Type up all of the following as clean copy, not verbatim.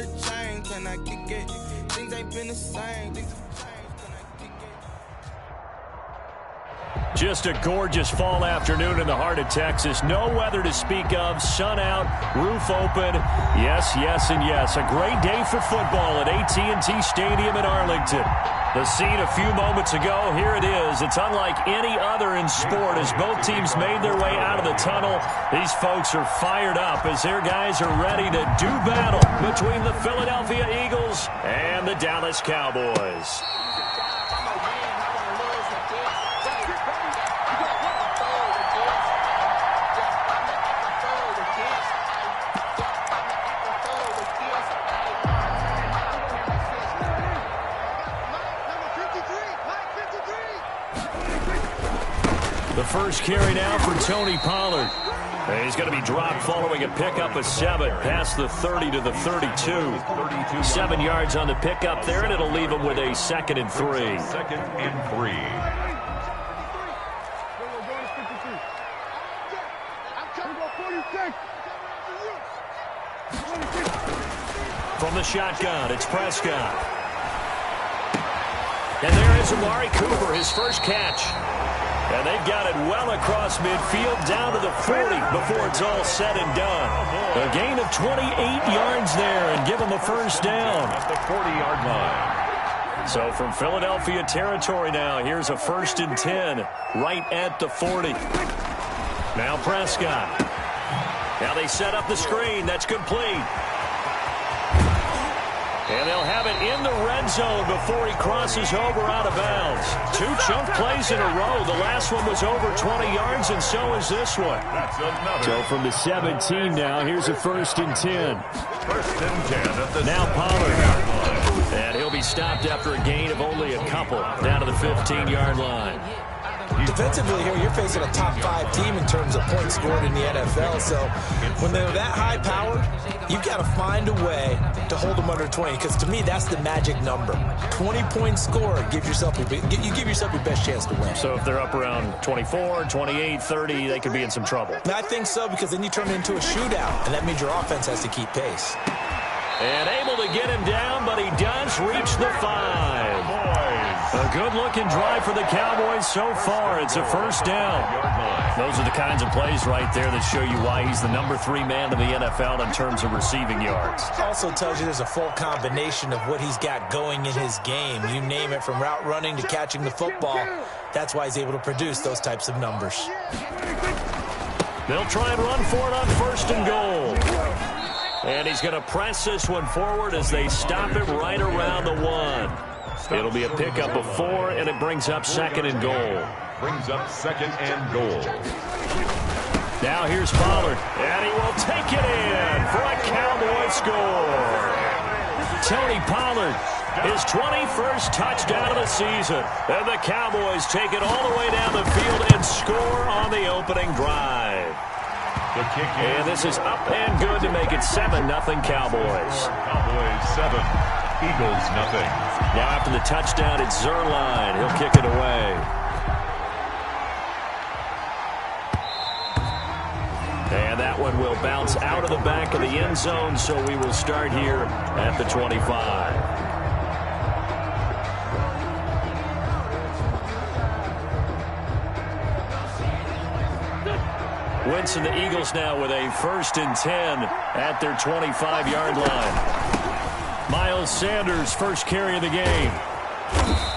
the chain, can I kick it? Things ain't been the same. Things have changed, can I kick it? Just a gorgeous fall afternoon in the heart of Texas. No weather to speak of. Sun out, roof open. Yes, yes, and yes. A great day for football at AT&T Stadium in Arlington. The scene a few moments ago, here it is. It's unlike any other in sport as both teams made their way out of the tunnel. These folks are fired up as their guys are ready to do battle between the Philadelphia Eagles and the Dallas Cowboys. The first carry now for Tony Pollard. He's going to be dropped following a pickup of 7 past the 30 to the 32. 7 yards on the pickup there, and it'll leave him with a 2nd and 3. 2nd and 3. From the shotgun, it's Prescott. And there is Amari Cooper, his first catch. And they've got it well across midfield down to the 40 before it's all said and done. A gain of 28 yards there and give them a first down. At the 40-yard line. So from Philadelphia territory now, here's a 1st and 10 right at the 40. Now Prescott. Now they set up the screen. That's complete. And they'll have it in the red zone before he crosses over out of bounds. 2 chunk plays in a row. The last one was over 20 yards, and so is this one. That's another. So from the 17 now, here's a 1st and 10. 1st and 10 at the now Pollard. And he'll be stopped after a gain of only a couple down to the 15-yard line. Defensively here, you're facing a top 5 team in terms of points scored in the NFL. So when they're that high powered, you've got to find a way to hold them under 20. Because to me, that's the magic number. 20 points scored, you give yourself your best chance to win. So if they're up around 24, 28, 30, they could be in some trouble. I think so, because then you turn it into a shootout, and that means your offense has to keep pace. And able to get him down, but he does reach the 5. A good-looking drive for the Cowboys so far. It's a first down. Those are the kinds of plays right there that show you why he's the number 3 man in the NFL in terms of receiving yards. Also tells you there's a full combination of what he's got going in his game. You name it, from route running to catching the football. That's why he's able to produce those types of numbers. They'll try and run for it on 1st and goal. And he's going to press this one forward as they stop it right around the 1. It'll be a pickup of 4, and it brings up 2nd and goal. Brings up 2nd and goal. Now here's Pollard, and he will take it in for a Cowboy score. Tony Pollard, his 21st touchdown of the season. And the Cowboys take it all the way down the field and score on the opening drive. The kick in. And this is up and good to make it 7-0 Cowboys. Cowboys 7, Eagles 0. Now after the touchdown, it's Zuerlein. He'll kick it away. And that one will bounce out of the back of the end zone, so we will start here at the 25. Winston, the Eagles now with a 1st and 10 at their 25-yard line. Miles Sanders, first carry of the game.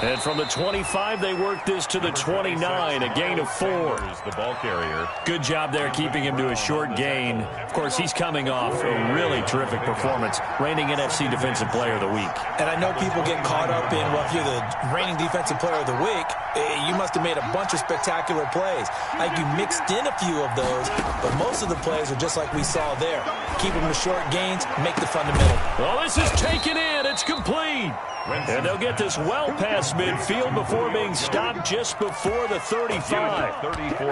And from the 25, they work this to the 29, a gain of 4. The ball carrier. Good job there keeping him to a short gain. Of course, he's coming off a really terrific performance, reigning NFC Defensive Player of the Week. And I know people get caught up in, well, if you're the reigning Defensive Player of the Week, you must have made a bunch of spectacular plays. Like, you mixed in a few of those, but most of the plays are just like we saw there. Keep them to short gains, make the fundamental. Well, this is taken in. It's complete. And they'll get this well past midfield before being stopped just before the 35.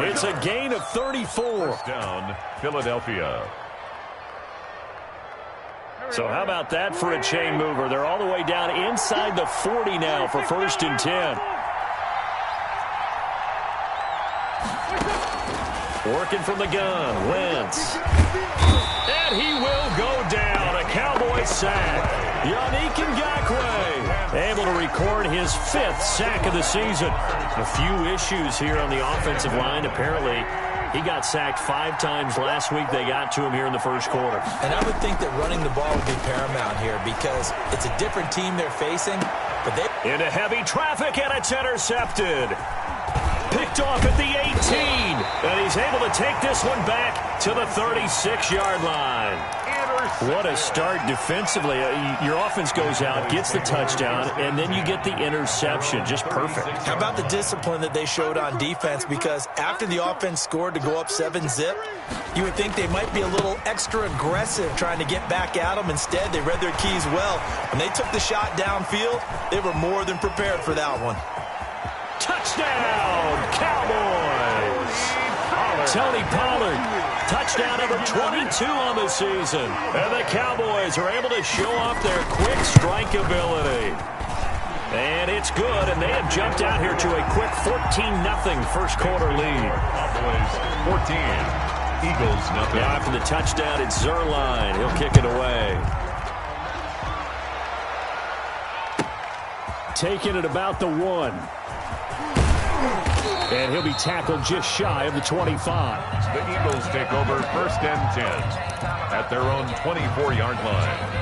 It's a gain of 34. First down, Philadelphia. So how about that for a chain mover? They're all the way down inside the 40 now for 1st and 10. Working from the gun, Wentz. And he will go down. A Cowboy a sack. Yannick Ngakoue able to record his 5th sack of the season. A few issues here on the offensive line. Apparently, he got sacked 5 times last week. They got to him here in the first quarter. And I would think that running the ball would be paramount here because it's a different team they're facing. But they into heavy traffic, and it's intercepted. Picked off at the 18. And he's able to take this one back to the 36-yard line. What a start defensively. Your offense goes out, gets the touchdown, and then you get the interception. Just perfect. How about the discipline that they showed on defense? Because after the offense scored to go up 7-zip, you would think they might be a little extra aggressive trying to get back at them. Instead, they read their keys well. When they took the shot downfield, they were more than prepared for that one. Touchdown, Cowboys! Tony Pollard, touchdown number 22 on the season. And the Cowboys are able to show off their quick strike ability. And it's good, and they have jumped out here to a quick 14-0 first quarter lead. Cowboys 14, Eagles nothing. Now after the touchdown, it's Zuerlein. He'll kick it away. Taking it about the 1. And he'll be tackled just shy of the 25. The Eagles take over 1st and 10 at their own 24-yard line.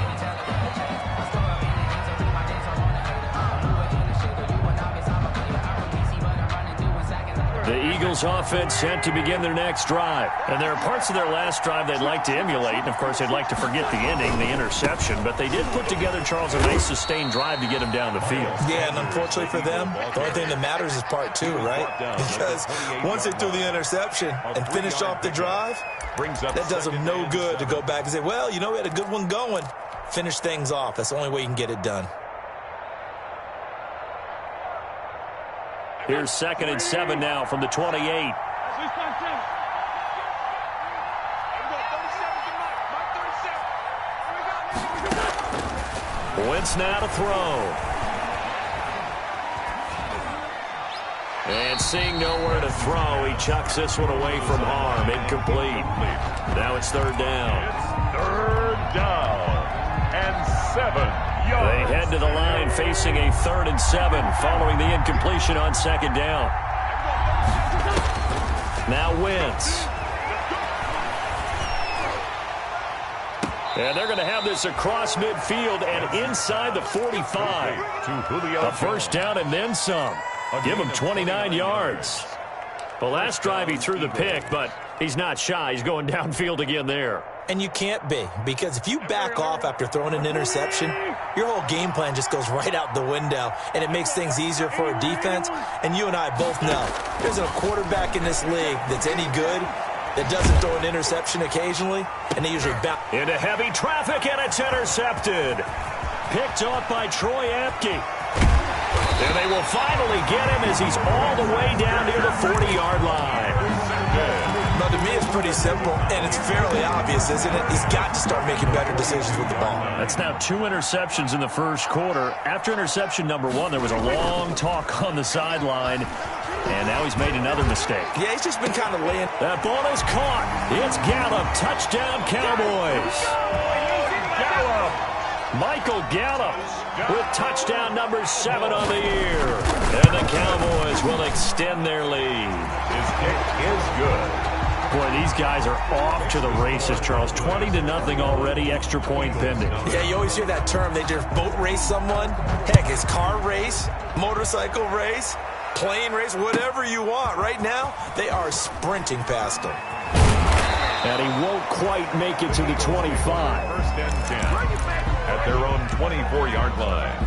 The Eagles offense set to begin their next drive. And there are parts of their last drive they'd like to emulate. And, of course, they'd like to forget the ending, the interception. But they did put together, Charles, a nice sustained drive to get him down the field. Yeah, and unfortunately for them, the only thing that matters is part 2, right? Because once they threw the interception and finished off the drive, that does them no good to go back and say, well, you know, we had a good one going. Finish things off. That's the only way you can get it done. Here's 2nd and 7 now from the 28. Wentz now to throw. And seeing nowhere to throw, he chucks this one away from harm. Incomplete. Now it's 3rd down. It's 3rd down and 7. They head to the line facing a 3rd and 7 following the incompletion on 2nd down. Now Wentz. And they're going to have this across midfield and inside the 45. A 1st down and then some. Give him 29 yards. The last drive he threw the pick, but he's not shy. He's going downfield again there. And you can't be, because if you back off after throwing an interception, your whole game plan just goes right out the window, and it makes things easier for a defense. And you and I both know there's a quarterback in this league that's any good that doesn't throw an interception occasionally, and they usually bounce. Into heavy traffic, and it's intercepted. Picked off by Troy Apke. And they will finally get him as he's all the way down near the 40-yard line. Now, to me, it's pretty simple, and it's fairly obvious, isn't it? He's got to start making better decisions with the ball. That's now 2 interceptions in the first quarter. After interception number 1, there was a long talk on the sideline, and now he's made another mistake. Yeah, he's just been kind of laying. That ball is caught. It's Gallup. Touchdown, Cowboys. Michael Gallup with touchdown number 7 on the year. And the Cowboys will extend their lead. His kick is good. Boy, these guys are off to the races, Charles. 20-0 already, extra point pending. Yeah, you always hear that term. They just boat race someone. Heck, it's car race, motorcycle race, plane race, whatever you want. Right now, they are sprinting past him. And he won't quite make it to the 25. 1st and 10 at their own 24-yard line.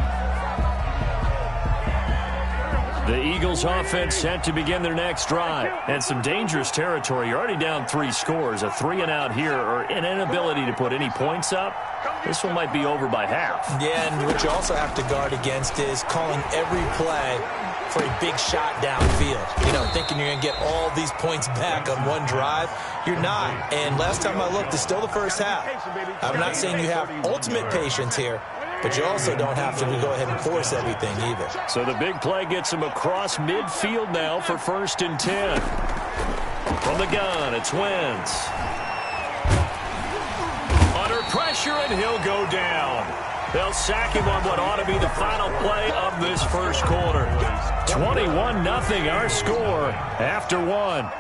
The Eagles offense set to begin their next drive. And some dangerous territory. You're already down 3 scores. A 3-and-out here or an inability to put any points up. This one might be over by half. Yeah, and what you also have to guard against is calling every play for a big shot downfield. You know, thinking you're going to get all these points back on one drive. You're not. And last time I looked, it's still the first half. I'm not saying you have ultimate patience here, but you also don't have to go ahead and force everything either. So the big play gets him across midfield now for 1st and 10. From the gun, it's Wentz. Under pressure, and he'll go down. They'll sack him on what ought to be the final play of this first quarter. 21-0 our score after one.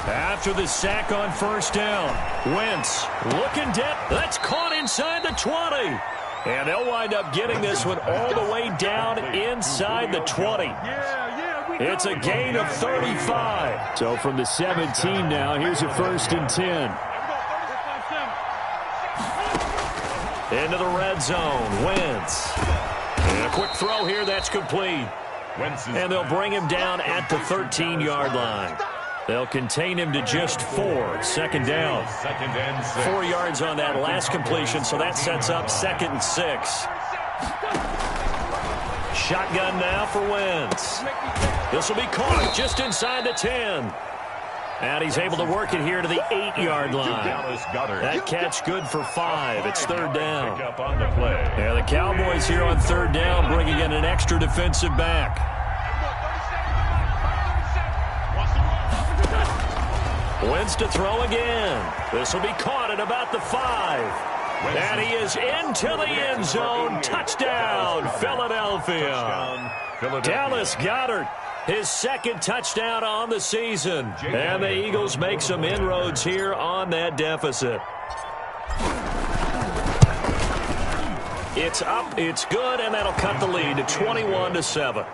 After the sack on first down, Wentz looking dead. That's caught inside the 20. And they'll wind up getting this one all the way down inside the 20. It's a gain of 35. So from the 17 now, here's a 1st and 10. Into the red zone, Wentz. And a quick throw here, that's complete. And they'll bring him down at the 13-yard line. They'll contain him to just 4. Second down. 4 yards on that last completion, so that sets up 2nd and 6. Shotgun now for Wentz. This will be caught just inside the 10. And he's able to work it here to the 8-yard line. That catch good for 5. It's 3rd down. Yeah, the Cowboys here on 3rd down bringing in an extra defensive back. Wentz to throw again. This will be caught at about the 5. And he is into the end zone. Touchdown, Philadelphia. Dallas Goedert, his 2nd touchdown on the season. And the Eagles make some inroads here on that deficit. It's up, it's good, and that'll cut the lead to 21-7.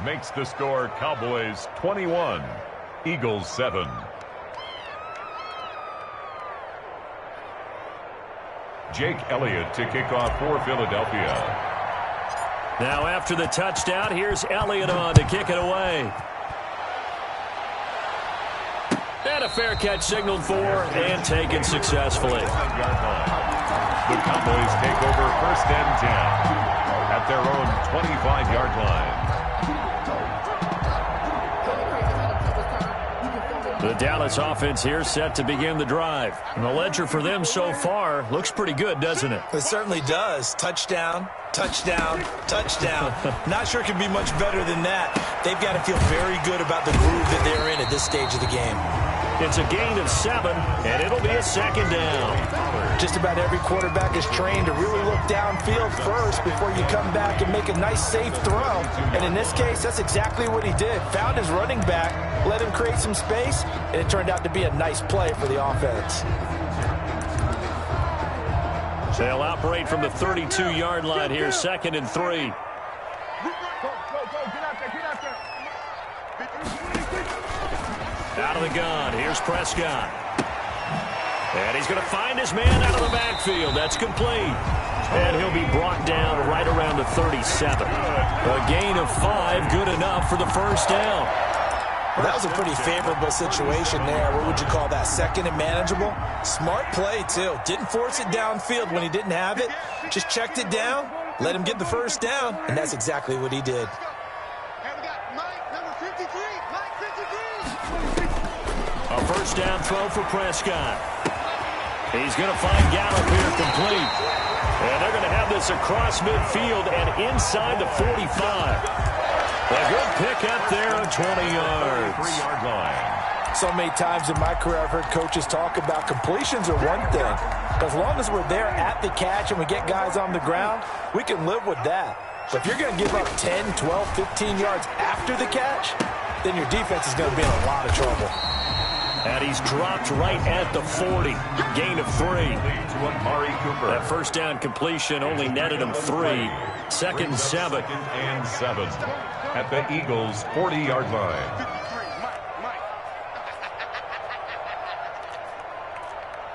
Makes the score Cowboys 21, Eagles 7. Jake Elliott to kick off for Philadelphia. Now after the touchdown, here's Elliott on to kick it away. And a fair catch signaled for and taken successfully. The Cowboys take over 1st and 10 at their own 25-yard line. The Dallas offense here set to begin the drive. And the ledger for them so far looks pretty good, doesn't it? It certainly does. Touchdown, touchdown, touchdown. Not sure it can be much better than that. They've got to feel very good about the groove that they're in at this stage of the game. It's a gain of 7, and it'll be a 2nd down. Just about every quarterback is trained to really look downfield first before you come back and make a nice, safe throw. And in this case, that's exactly what he did. Found his running back, let him create some space, and it turned out to be a nice play for the offense. They'll operate from the 32-yard line here, 2nd and 3. Out of the gun, here's Prescott. And he's going to find his man out of the backfield. That's complete. And he'll be brought down right around the 37. A gain of 5, good enough for the 1st down. Well, that was a pretty favorable situation there. What would you call that? 2nd and manageable? Smart play, too. Didn't force it downfield when he didn't have it. Just checked it down, let him get the 1st down, and that's exactly what he did. A 1st down throw for Prescott. He's going to find Gallup here complete. And they're going to have this across midfield and inside the 45. A good pick up there on 20 yards. 3-yard line. So many times in my career, I've heard coaches talk about completions are one thing. As long as we're there at the catch and we get guys on the ground, we can live with that. But if you're going to give up 10, 12, 15 yards after the catch, then your defense is going to be in a lot of trouble. And he's dropped right at the 40. Gain of 3. To Amari Cooper. That 1st down completion only netted him 3. 2nd and 7. 2nd and 7 at the Eagles' 40-yard line.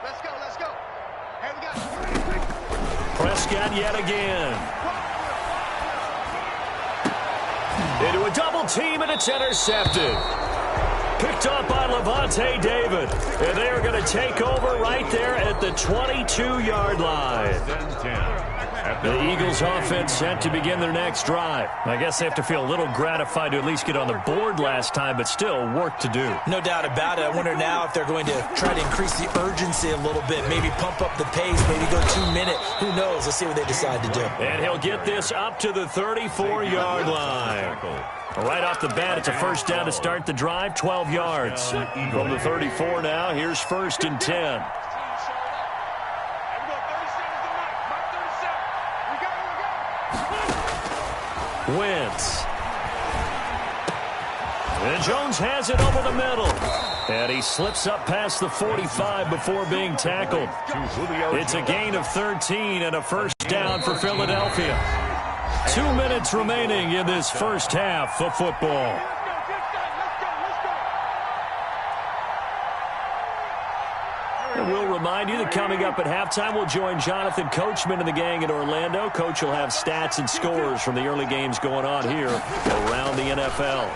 Let's go. Hey, we got Prescott yet again. Into a double team, and it's intercepted. Picked up by Lavonte David. And they are going to take over right there at the 22-yard line. The Eagles offense set to begin their next drive. I guess they have to feel a little gratified to at least get on the board last time, but still work to do. No doubt about it. I wonder now if they're going to try to increase the urgency a little bit, maybe pump up the pace, maybe go 2 minute. Who knows? Let's see what they decide to do. And he'll get this up to the 34-yard line. Right off the bat, it's a first down to start the drive, 12 yards. From the 34 now, here's 1st and 10. Wentz. And Jones has it over the middle. And he slips up past the 45 before being tackled. It's a gain of 13 and a first down for Philadelphia. 2 minutes remaining in this first half of football. And we'll remind you that coming up at halftime, we'll join Jonathan Coachman and the gang in Orlando. Coach will have stats and scores from the early games going on here around the NFL.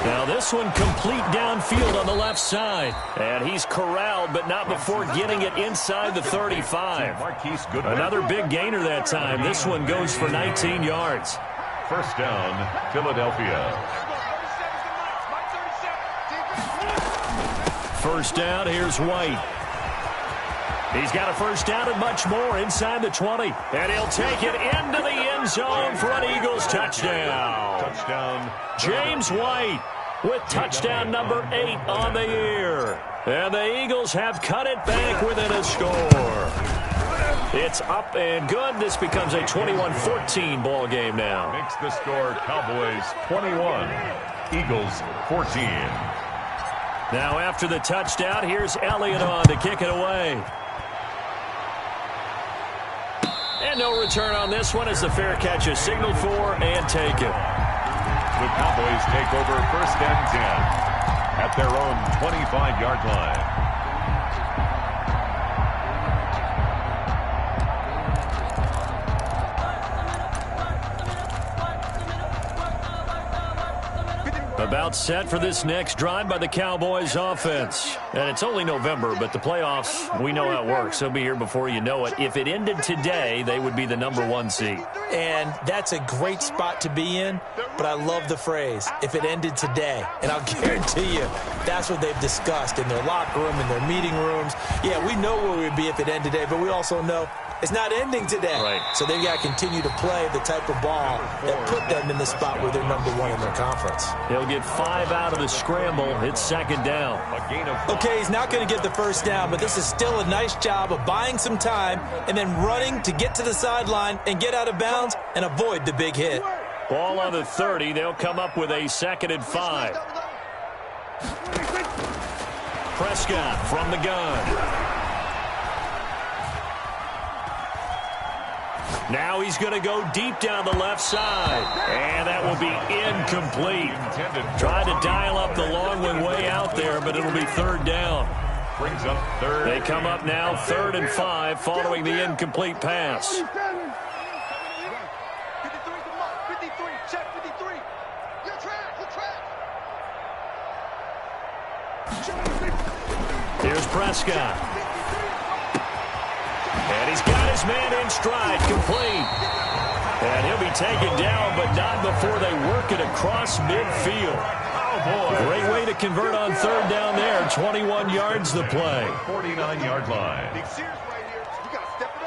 Now this one complete downfield on the left side. And he's corralled, but not before getting it inside the 35. Another big gainer that time. This one goes for 19 yards. First down, Philadelphia. First down, here's White. He's got a first down and much more inside the 20. And he'll take it into the end zone for an Eagles touchdown. Touchdown. James White with touchdown number 8 on the year. And the Eagles have cut it back within a score. It's up and good. This becomes a 21-14 ball game now. Makes the score Cowboys 21, Eagles 14. Now after the touchdown, here's Elliott on to kick it away. And no return on this one as the fair catch is signaled for and taken. The Cowboys take over 1st and 10 at their own 25-yard line. About set for this next drive by the Cowboys offense. And it's only November, but the playoffs, we know how it works. They'll be here before you know it. If it ended today, they would be the number 1 seed. And that's a great spot to be in, but I love the phrase, if it ended today. And I'll guarantee you, that's what they've discussed in their locker room, in their meeting rooms. Yeah, we know where we'd be if it ended today, but we also know it's not ending today. Right. So they've got to continue to play the type of ball that put them in the spot where they're number 1 in their conference. He'll get 5 out of the scramble. It's 2nd down. Okay, he's not going to get the first down, but this is still a nice job of buying some time and then running to get to the sideline and get out of bounds and avoid the big hit. Ball on the 30. They'll come up with a 2nd and 5. Prescott from the gun. Now he's going to go deep down the left side. And that will be incomplete. Tried to dial up the long one way out there, but it'll be 3rd down. Brings up 3rd. They come up now 3rd and 5 following the incomplete pass. 53, check 53. Your track. Here's Prescott. And he's got his man in stride, complete. And he'll be taken down, but not before they work it across midfield. Oh, boy. Great way to convert on 3rd down there. 21 yards the play. 49-yard line. Big Sears right here. You got to step it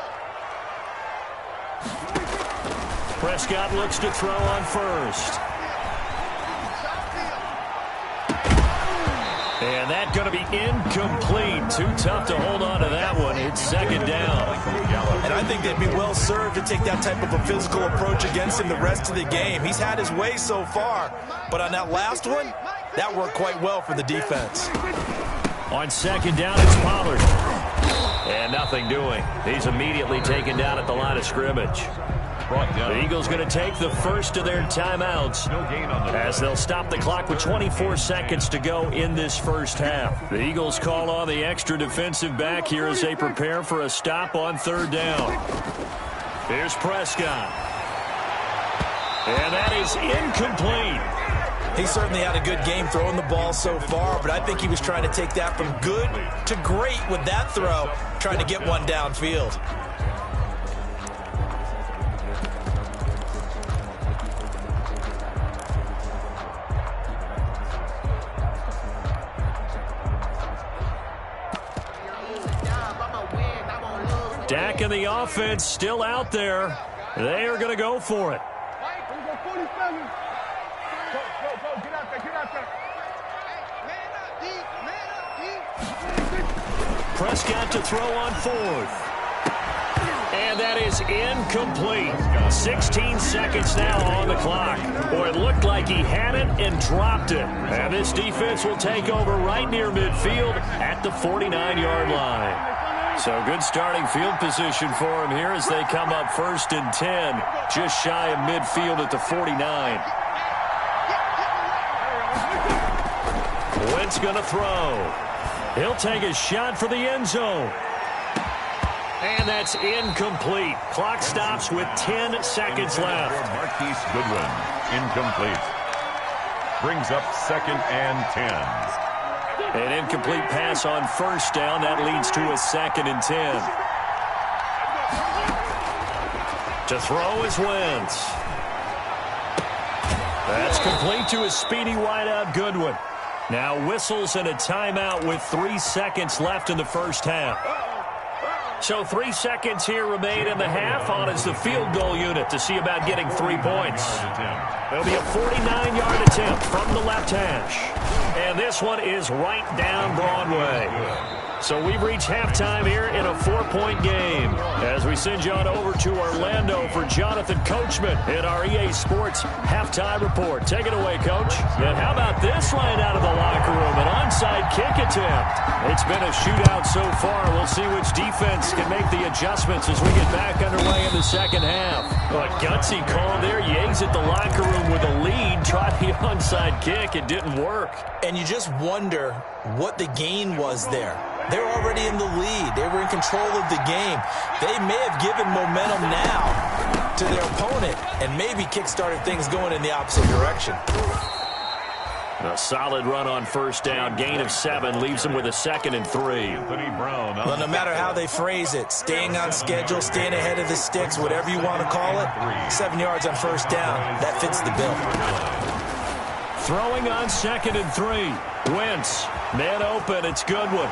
up. Prescott looks to throw on 1st. And that's going to be incomplete. Too tough to hold on to that one. It's 2nd down. And I think they'd be well served to take that type of a physical approach against him the rest of the game. He's had his way so far, but on that last one, that worked quite well for the defense. On 2nd down, it's Pollard. And nothing doing. He's immediately taken down at the line of scrimmage. The Eagles going to take the first of their timeouts as they'll stop the clock with 24 seconds to go in this first half. The Eagles call on the extra defensive back here as they prepare for a stop on 3rd down. Here's Prescott. And that is incomplete. He certainly had a good game throwing the ball so far, but I think he was trying to take that from good to great with that throw, trying to get one downfield. Dak and the offense still out there. They are going to go for it. Prescott to throw on fourth. And that is incomplete. 16 seconds now on the clock. Boy, it looked like he had it and dropped it. And this defense will take over right near midfield at the 49-yard line. So good starting field position for him here as they come up 1st and 10, just shy of midfield at the 49. Wentz going to throw. He'll take a shot for the end zone. And that's incomplete. Clock stops with 10 seconds left. Marquise Goodwin, incomplete. Brings up 2nd and 10. An incomplete pass on 1st down. That leads to a 2nd and 10. To throw is Wentz. That's complete to a speedy wideout Goodwin. Now whistles and a timeout with 3 seconds left in the first half. So 3 seconds here remain in the half. On is the field goal unit to see about getting 3 points. It'll be a 49-yard attempt from the left hash. And this one is right down Broadway. So we've reached halftime here in a 4-point game as we send you on over to Orlando for Jonathan Coachman in our EA Sports Halftime Report. Take it away, Coach. And how about this line out of the locker room? An onside kick attempt. It's been a shootout so far. We'll see which defense can make the adjustments as we get back underway in the second half. A gutsy call there. You exit the locker room with a lead. Try the onside kick. It didn't work. And you just wonder what the gain was there. They're already in the lead. They were in control of the game. They may have given momentum now to their opponent and maybe kick-started things going in the opposite direction. A solid run on 1st down. Gain of 7 leaves them with a 2nd and 3. Well, no matter how they phrase it, staying on schedule, staying ahead of the sticks, whatever you want to call it, 7 yards on 1st down, that fits the bill. Throwing on 2nd and 3. Wentz, man open, it's Goodwin.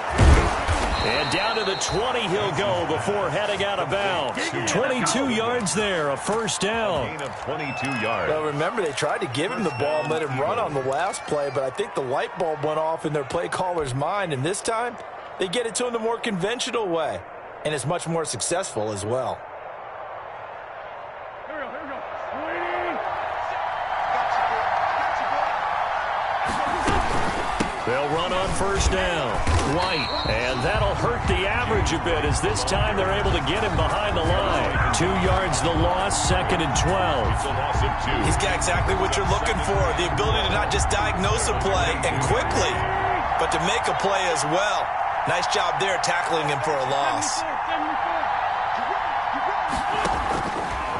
And down to the 20 he'll go before heading out of bounds. 22 yards there, a 1st down. Gain of 22 yards. Well, remember, they tried to give him the ball and let him run on the last play, but I think the light bulb went off in their play caller's mind, and this time they get it to him the more conventional way, and it's much more successful as well. They'll run on 1st down. White. And that'll hurt the average a bit as this time they're able to get him behind the line. 2 yards the loss, 2nd and 12. He's got exactly what you're looking for. The ability to not just diagnose a play and quickly, but to make a play as well. Nice job there tackling him for a loss.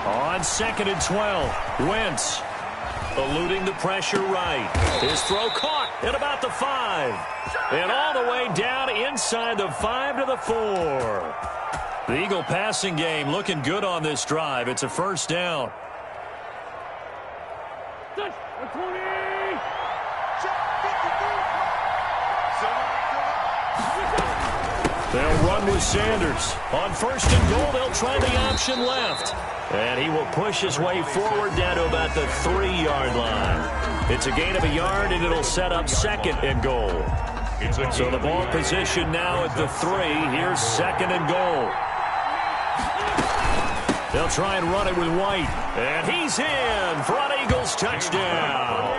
On 2nd and 12. Wentz. Eluding the pressure right. His throw caught at about the 5. And all the way down inside the 5 to the 4. The Eagle passing game looking good on this drive. It's a 1st down. They'll run with Sanders. On 1st and goal, they'll try the option left. And he will push his way forward down to about the 3-yard line. It's a gain of a yard, and it'll set up 2nd and goal. So the ball position now at the 3. Here's 2nd and goal. They'll try and run it with White. And he's in for an Eagles touchdown.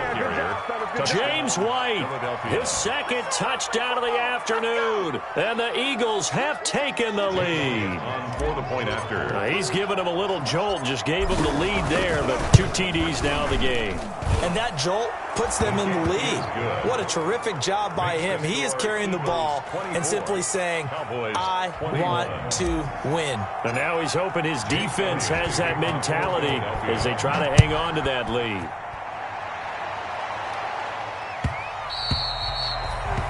James White, his 2nd touchdown of the afternoon. And the Eagles have taken the lead. For the point after. He's given him a little jolt, just gave him the lead there, but 2 TDs now in the game. And that jolt puts them in the lead. What a terrific job by him. He is carrying the ball and simply saying, I want to win. And now he's hoping his defense has that mentality as they try to hang on to that lead.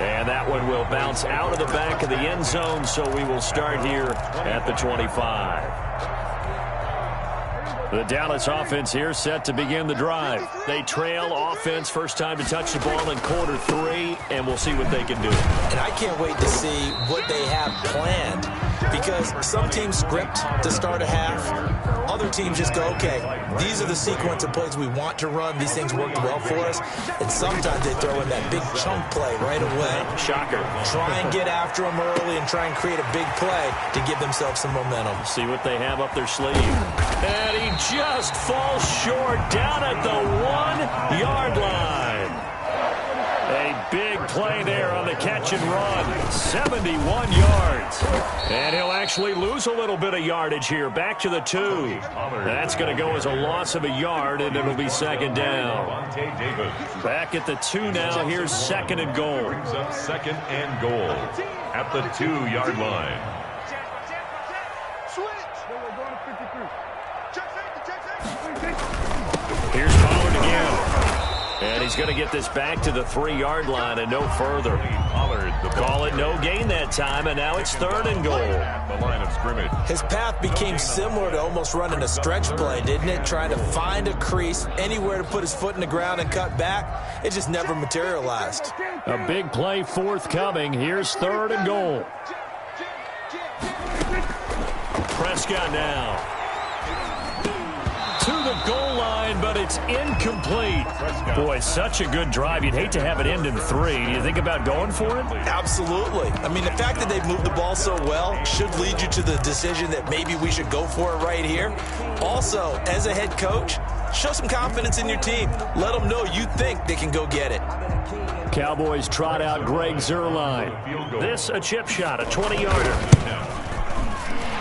And that one will bounce out of the back of the end zone, so we will start here at the 25. The Dallas offense here set to begin the drive. They trail offense, first time to touch the ball in quarter 3, and we'll see what they can do. And I can't wait to see what they have planned, because some teams script to start a half. Other teams just go, okay, these are the sequence of plays we want to run. These things worked well for us. And sometimes they throw in that big chunk play right away. Shocker. Try and get after them early and try and create a big play to give themselves some momentum. See what they have up their sleeve. And he just falls short down at the 1-yard line. A big play there on the catch and run. 71 yards. And he'll actually lose a little bit of yardage here. Back to the 2. That's going to go as a loss of a yard, and it'll be second down. Back at the 2 now. Here's second and goal. Brings up second and goal at the 2-yard line. Here's Pollard again. And he's going to get this back to the 3-yard line and no further. Call it no gain that time, and now it's third and goal. The line of scrimmage. His path became similar to almost running a stretch play, didn't it? Trying to find a crease, anywhere to put his foot in the ground and cut back. It just never materialized. A big play forthcoming. Here's third and goal. Prescott now to the goal line, but it's incomplete. Boy, such a good drive. You'd hate to have it end in 3. Do you think about going for it? Absolutely. I mean, the fact that they've moved the ball so well should lead you to the decision that maybe we should go for it right here. Also, as a head coach, show some confidence in your team. Let them know you think they can go get it. Cowboys trot out Greg Zuerlein. This a chip shot, a 20-yarder.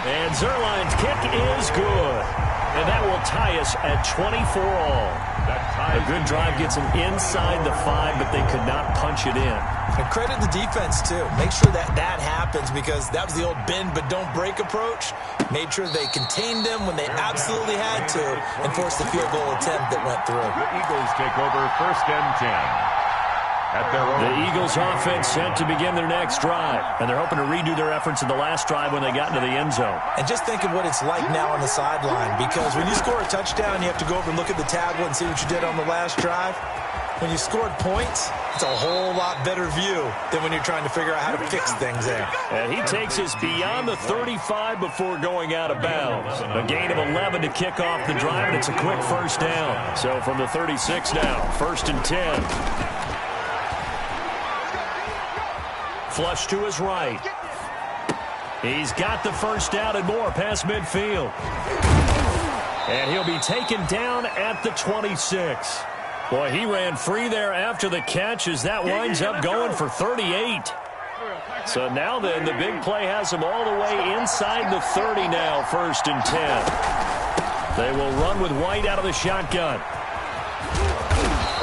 And Zuerlein's kick is good. And that will tie us at 24 all. A good drive gets them inside the 5, but they could not punch it in. And credit the defense, too. Make sure that happens, because that was the old bend but don't break approach. Made sure they contained them when they absolutely had to and forced the field goal attempt that went through. The Eagles take over first and 10. The Eagles offense set to begin their next drive, and they're hoping to redo their efforts in the last drive when they got into the end zone. And just think of what it's like now on the sideline, because when you score a touchdown, you have to go over and look at the tablet and see what you did on the last drive. When you scored points, it's a whole lot better view than when you're trying to figure out how to fix things there. And he takes us beyond the 35 before going out of bounds. A gain of 11 to kick off the drive, and it's a quick first down. So from the 36 now, first and 10. Flush to his right. He's got the first down and more past midfield. And he'll be taken down at the 26. Boy, he ran free there after the catch as that winds up going for 38. So now then, the big play has him all the way inside the 30 now, first and 10. They will run with White out of the shotgun.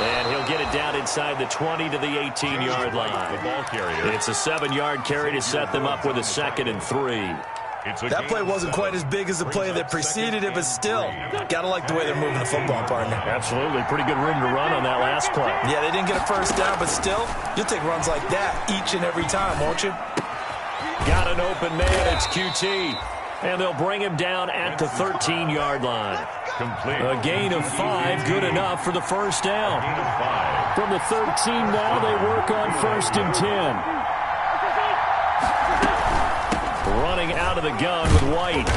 And he'll get it down inside the 20 to the 18-yard line. The ball carrier. It's a 7-yard carry to set them up with a second and 3. That play wasn't quite as big as the play that preceded it, but still, gotta like the way they're moving the football, partner. Absolutely. Pretty good room to run on that last play. Yeah, they didn't get a first down, but still, you'll take runs like that each and every time, won't you? Got an open man. It's QT. And they'll bring him down at the 13-yard line. Complete. A gain of 5, good enough for the first down. From the 13 now, they work on first and 10. Running out of the gun with White.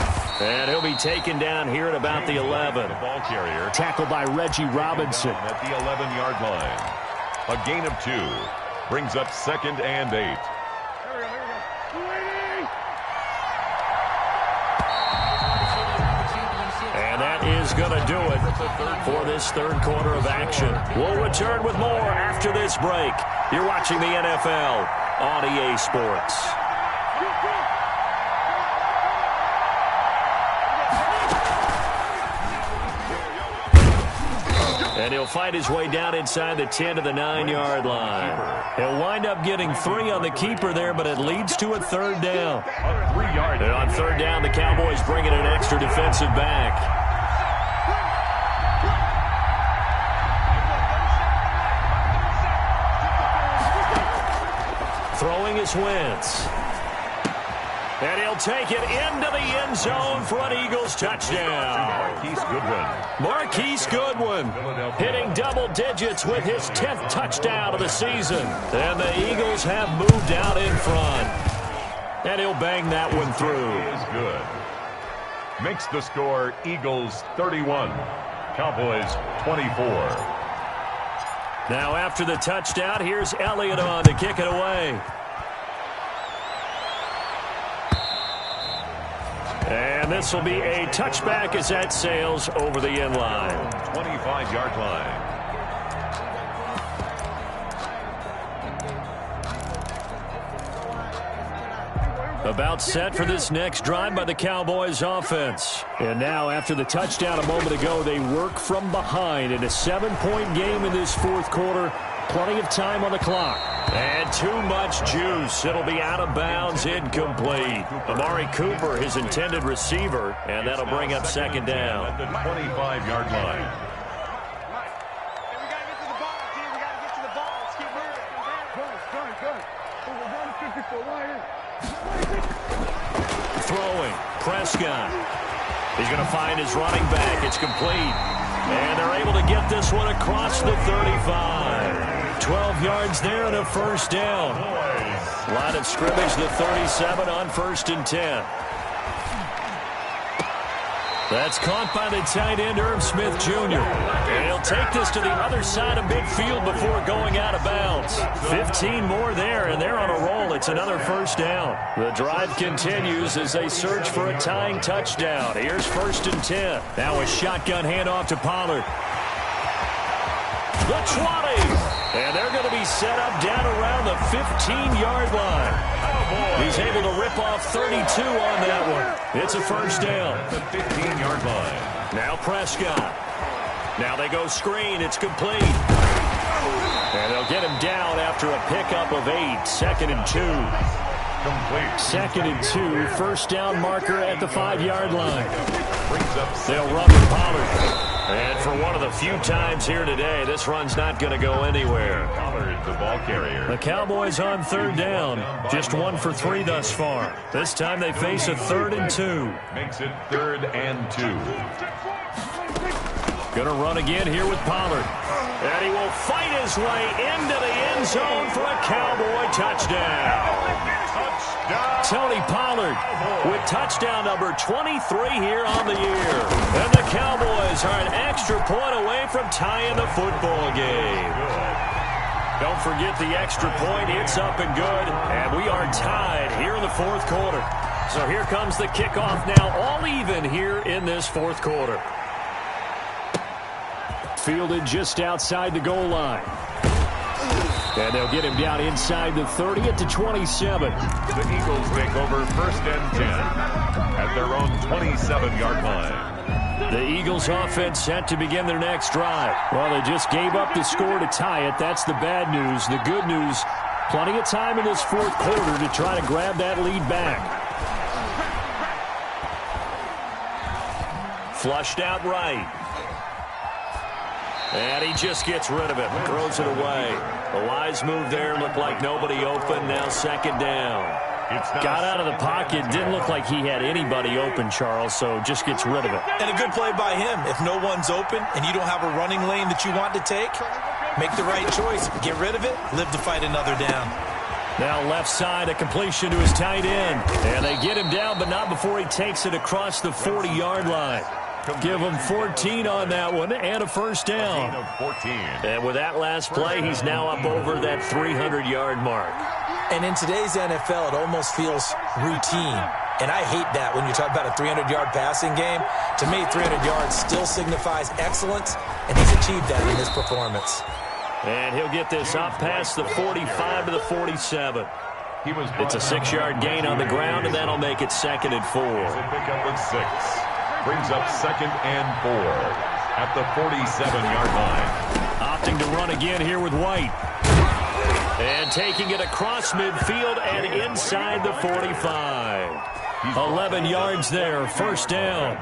And he'll be taken down here at about the 11. The ball carrier. Tackled by Reggie Robinson. At the 11-yard line. A gain of 2. Brings up second and 8. And that is going to do it for this third quarter of action. We'll return with more after this break. You're watching the NFL on EA Sports. And he'll fight his way down inside the 10 to the 9-yard line. He'll wind up getting 3 on the keeper there, but it leads to a third down. And on third down, the Cowboys bring in an extra defensive back. Throwing his Wentz. And he'll take it into the end zone for an Eagles touchdown. Marquise Goodwin hitting double digits with his 10th touchdown of the season. And the Eagles have moved out in front. And he'll bang that one through. He is good. Makes the score Eagles 31, Cowboys 24. Now after the touchdown, here's Elliott on to kick it away. And this will be a touchback as that sails over the end line. 25-yard line. About set for this next drive by the Cowboys offense. And now after the touchdown a moment ago, they work from behind in a 7-point game in this fourth quarter. Plenty of time on the clock. And too much juice. It'll be out of bounds, incomplete. Amari Cooper, his intended receiver, and that'll bring up second down. At the 25-yard line. Throwing, Prescott. He's going to find his running back. It's complete. And they're able to get this one across the 35. 12 yards there and a first down. Line of scrimmage, the 37 on 1st and 10. That's caught by the tight end, Irv Smith Jr. And he'll take this to the other side of midfield before going out of bounds. 15 more there, and they're on a roll. It's another first down. The drive continues as they search for a tying touchdown. Here's 1st and 10. Now a shotgun handoff to Pollard. The 20. And they're going to be set up down around the 15-yard line. He's able to rip off 32 on that one. It's a first down. The 15-yard line. Now Prescott. Now they go screen. It's complete. And they'll get him down after a pickup of 8. 2nd and 2. Complete. 2nd and 2. First down marker at the 5-yard line. Brings up They'll run with Pollard. And for one of the few times here today, this run's not going to go anywhere. Pollard, the ball carrier. The Cowboys on 3rd down. Just 1 for 3 thus far. This time they face a 3rd and 2. Makes it 3rd and 2. Going to run again here with Pollard. And he will fight his way into the end zone for a Cowboy touchdown. Tony Pollard with touchdown number 23 here on the year. And the Cowboys are an extra point away from tying the football game. Don't forget the extra point. It's up and good. And we are tied here in the fourth quarter. So here comes the kickoff now, all even here in this fourth quarter. Fielded just outside the goal line. And they'll get him down inside the 30 at the 27. The Eagles take over 1st and 10 at their own 27-yard line. The Eagles offense set to begin their next drive. Well, they just gave up the score to tie it. That's the bad news. The good news, plenty of time in this fourth quarter to try to grab that lead back. Flushed out right. And he just gets rid of it, throws it away. A wise move there, looked like nobody open, now 2nd down. Got out of the pocket, didn't look like he had anybody open, Charles, so just gets rid of it. And a good play by him. If no one's open and you don't have a running lane that you want to take, make the right choice. Get rid of it, live to fight another down. Now left side, a completion to his tight end. And they get him down, but not before he takes it across the 40-yard line. Give him 14 on that one and a first down. 14. And with that last play, he's now up over that 300-yard mark. And in today's NFL, it almost feels routine. And I hate that when you talk about a 300-yard passing game. To me, 300 yards still signifies excellence, and he's achieved that in his performance. And he'll get this up past the 45 to the 47. It's a 6-yard gain on the ground, and that'll make it 2nd and 4. Pick up with 6. Brings up 2nd and 4 at the 47-yard line. Opting to run again here with White. And taking it across midfield and inside the 45. 11 yards there, first down.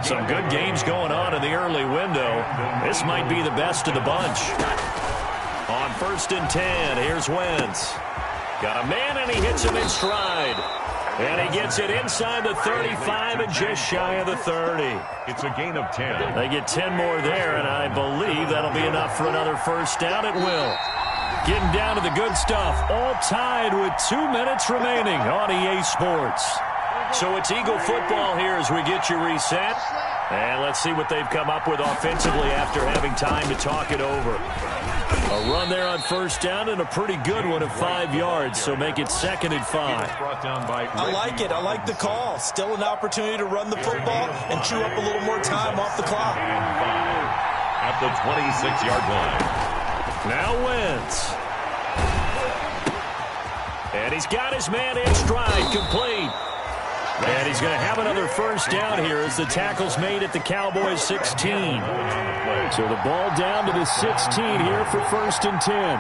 Some good games going on in the early window. This might be the best of the bunch. On 1st and 10, here's Wentz. Got a man, and he hits him in stride. And he gets it inside the 35 and just shy of the 30. It's a gain of 10. They get 10 more there, and I believe that'll be enough for another first down. It will. Getting down to the good stuff. All tied with 2 minutes remaining on EA Sports. So it's Eagle football here as we get you reset. And let's see what they've come up with offensively after having time to talk it over. A run there on first down and a pretty good one of 5 yards, so make it 2nd and 5. I like it. I like the call. Still an opportunity to run the football and chew up a little more time off the clock. At the 26-yard line. Now Wentz. And he's got his man in stride, complete. And he's going to have another first down here as the tackle's made at the Cowboys 16. So the ball down to the 16 here for 1st and 10.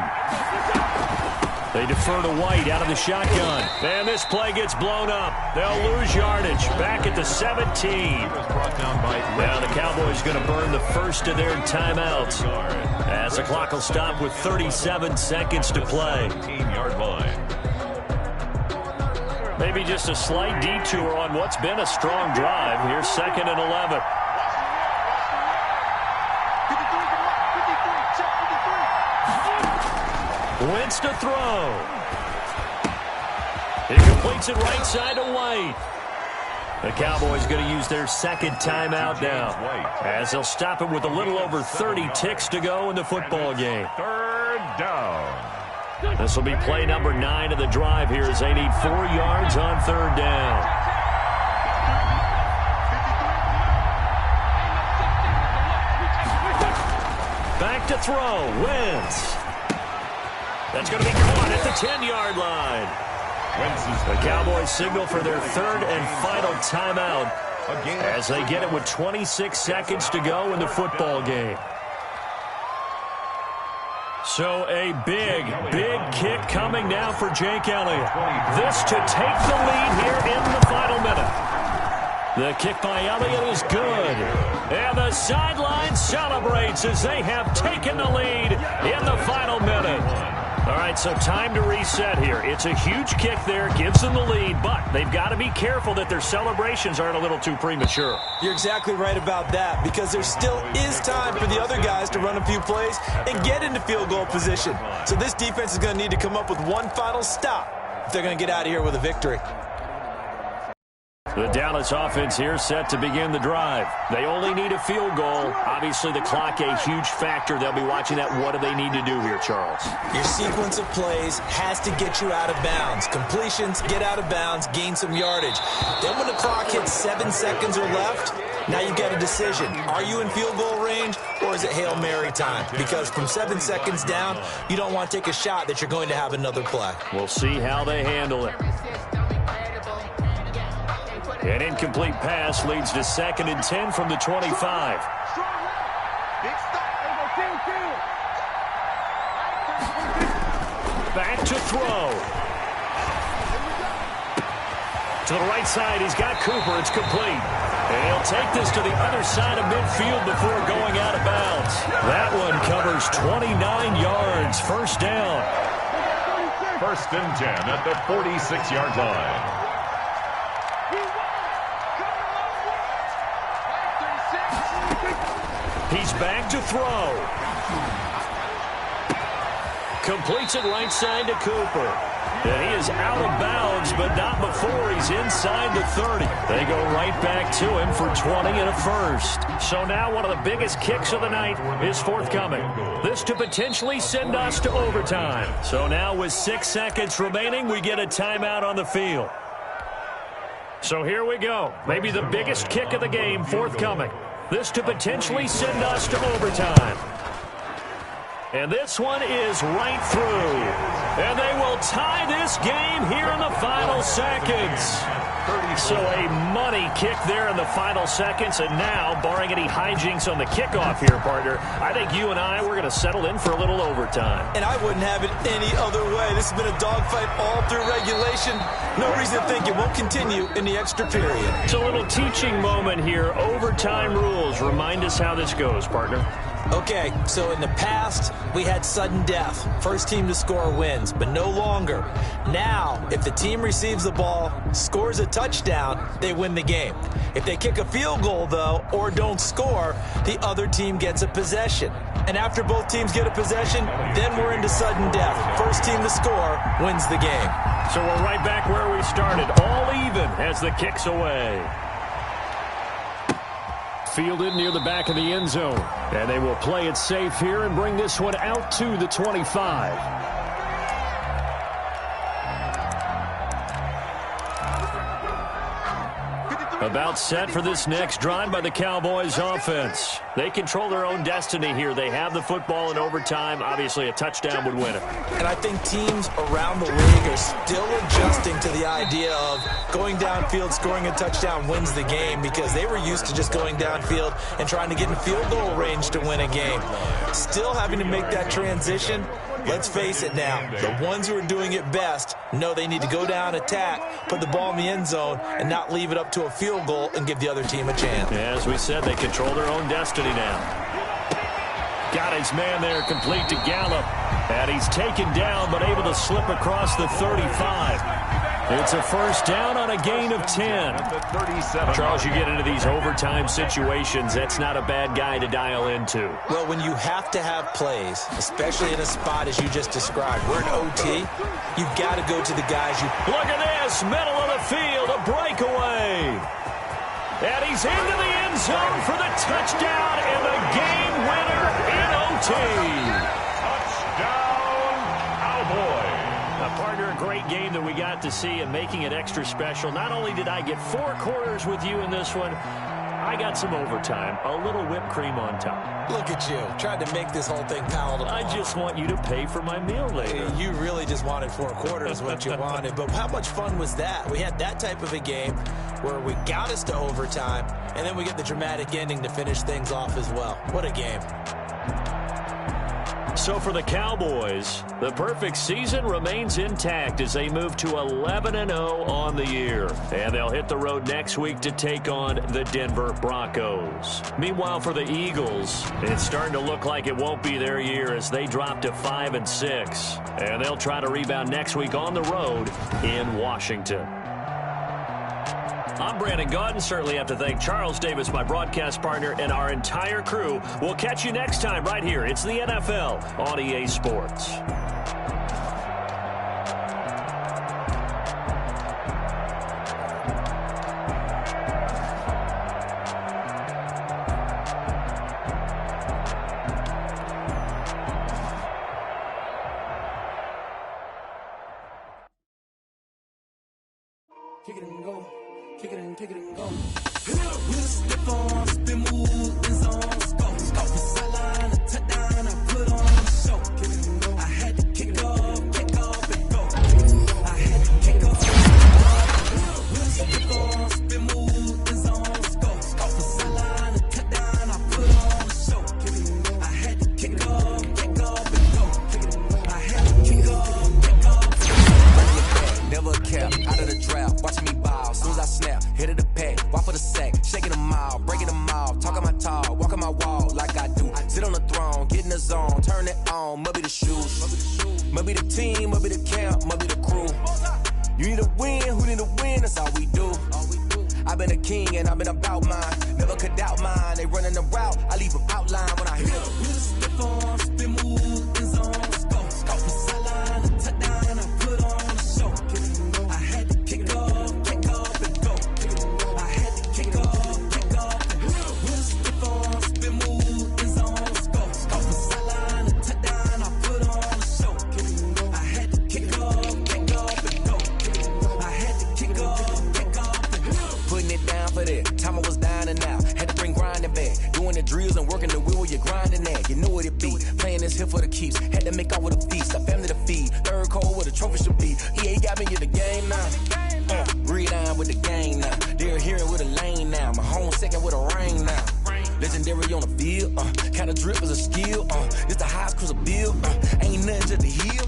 They defer to White out of the shotgun. And this play gets blown up. They'll lose yardage back at the 17. Now the Cowboys going to burn the first of their timeouts as the clock will stop with 37 seconds to play. 18-yard line. Maybe just a slight detour on what's been a strong drive. Here's 2nd and 11. Wentz to throw. He completes it right side to White. The Cowboys going to use their 2nd timeout now as they'll stop it with a little over 30 ticks to go in the football game. 3rd down. This will be play number 9 of the drive here as they need 4 yards on 3rd down. Back to throw. Wentz. That's going to be caught at the 10-yard line. The Cowboys signal for their 3rd and final timeout as they get it with 26 seconds to go in the football game. So a big kick coming now for Jake Elliott. This to take the lead here in the final minute. The kick by Elliott is good. And the sideline celebrates as they have taken the lead in the final minute. All right, so time to reset here. It's a huge kick there, gives them the lead, but they've got to be careful that their celebrations aren't a little too premature. You're exactly right about that, because there still is time for the other guys to run a few plays and get into field goal position. So this defense is going to need to come up with one final stop if they're going to get out of here with a victory. The Dallas offense here set to begin the drive. They only need a field goal. Obviously, the clock a huge factor. They'll be watching that. What do they need to do here, Charles? Your sequence of plays has to get you out of bounds. Completions, get out of bounds, gain some yardage. Then when the clock hits 7 seconds or left, now you've got a decision. Are you in field goal range, or is it Hail Mary time? Because from 7 seconds down, you don't want to take a shot that you're going to have another play. We'll see how they handle it. An incomplete pass leads to 2nd and 10 from the 25. Back to throw. To the right side, he's got Cooper. It's complete. And he'll take this to the other side of midfield before going out of bounds. That one covers 29 yards. First down. 1st and 10 at the 46-yard line. He's back to throw. Completes it right side to Cooper. And he is out of bounds, but not before he's inside the 30. They go right back to him for 20 and a first. So now one of the biggest kicks of the night is forthcoming. This to potentially send us to overtime. So now with 6 seconds remaining, we get a timeout on the field. So here we go. Maybe the biggest kick of the game forthcoming. This to potentially send us to overtime. And this one is right through. And they will tie this game here in the final seconds. So a money kick there in the final seconds. And now, barring any hijinks on the kickoff here, partner, I think you and I, we're going to settle in for a little overtime. And I wouldn't have it any other way. This has been a dogfight all through regulation. No reason to think it won't continue in the extra period. It's a little teaching moment here. Overtime rules. Remind us how this goes, partner. Okay, so in the past, we had sudden death. First team to score wins, but no longer. Now, if the team receives the ball, scores a touchdown, they win the game. If they kick a field goal, though, or don't score, the other team gets a possession. And after both teams get a possession, then we're into sudden death. First team to score wins the game. So we're right back where we started, all even as the kick's away. Fielded near the back of the end zone. And they will play it safe here and bring this one out to the 25. About set for this next drive by the Cowboys offense. They control their own destiny here. They have the football in overtime. Obviously, a touchdown would win it. And I think teams around the league are still adjusting to the idea of going downfield, scoring a touchdown wins the game, because they were used to just going downfield and trying to get in field goal range to win a game. Still having to make that transition. Let's face it now, the ones who are doing it best know they need to go down, attack, put the ball in the end zone, and not leave it up to a field goal and give the other team a chance. As we said, they control their own destiny now. Got his man there, complete to Gallup. And he's taken down, but able to slip across the 35. It's a first down on a gain of 10. Charles, you get into these overtime situations, that's not a bad guy to dial into. Well, when you have to have plays, especially in a spot as you just described, we're in OT, you've got to go to the guys you... Look at this, middle of the field, a breakaway. And he's into the end zone for the touchdown and the game winner in OT. Touchdown, Cowboys. Partner, a great game that we got to see and making it extra special. Not only did I get 4 quarters with you in this one, I got some overtime, a little whipped cream on top. Look at you, tried to make this whole thing palatable. I just want you to pay for my meal later. You really just wanted 4 quarters, what you wanted. But how much fun was that? We had that type of a game where we got us to overtime, and then we get the dramatic ending to finish things off as well. What a game. So for the Cowboys, the perfect season remains intact as they move to 11-0 on the year. And they'll hit the road next week to take on the Denver Broncos. Meanwhile, for the Eagles, it's starting to look like it won't be their year as they drop to 5-6. And they'll try to rebound next week on the road in Washington. I'm Brandon Gaudin. Certainly have to thank Charles Davis, my broadcast partner, and our entire crew. We'll catch you next time right here. It's the NFL on EA Sports. Kick it and go. Kick it and go. With a stiff arm, spin move, in zone, scope. Scope the sideline, a touchdown, I put on a show. Kick it and go. I had to kick off and go. I had to kick off. With a stiff arm, spin move, in zone, scope. Scope the sideline, a touchdown, I put on a show. Kick it and go. I had to kick off and go. Kick it and go. I had to kick off. Running it back, never cap, out of the draft, watching me ball. Soon as I snap, hit of the pack, walk for the sack, shaking them all, breaking them all, talking my talk, walking my wall like I do. Sit on the throne, get in the zone, turn it on, must be the shoes, must be the team, must be the camp, must be the crew. You need to win, who need to win, that's all we do. I've been a king and I've been about mine, never could doubt mine. They running the route, I leave them outline when I hit them. With a stiff arm, spin move, in zone, scope. Scope the sideline, a touchdown, I put on a show. I had to kick off and go. I had to kick off and go. With a stiff arm, spin move, in zone, scope. Scope the sideline, a touchdown, I put on a show. I had to kick off and go. I had to kick off and go. Putting it down for that, time I was down and out, had to bring grinding back, doing the drills and working the wheel where you're grinding at, you know what it be, playing this here for the keeps, had to make out with a feast, a family to feed, third cold where the trophy should be, EA got me in the game now, breathe down with the game now, they're hearing with a lane now, my home second with a ring now, legendary on the field, kind of drip is a skill, it's the highest cruiser bill, ain't nothing to the heel.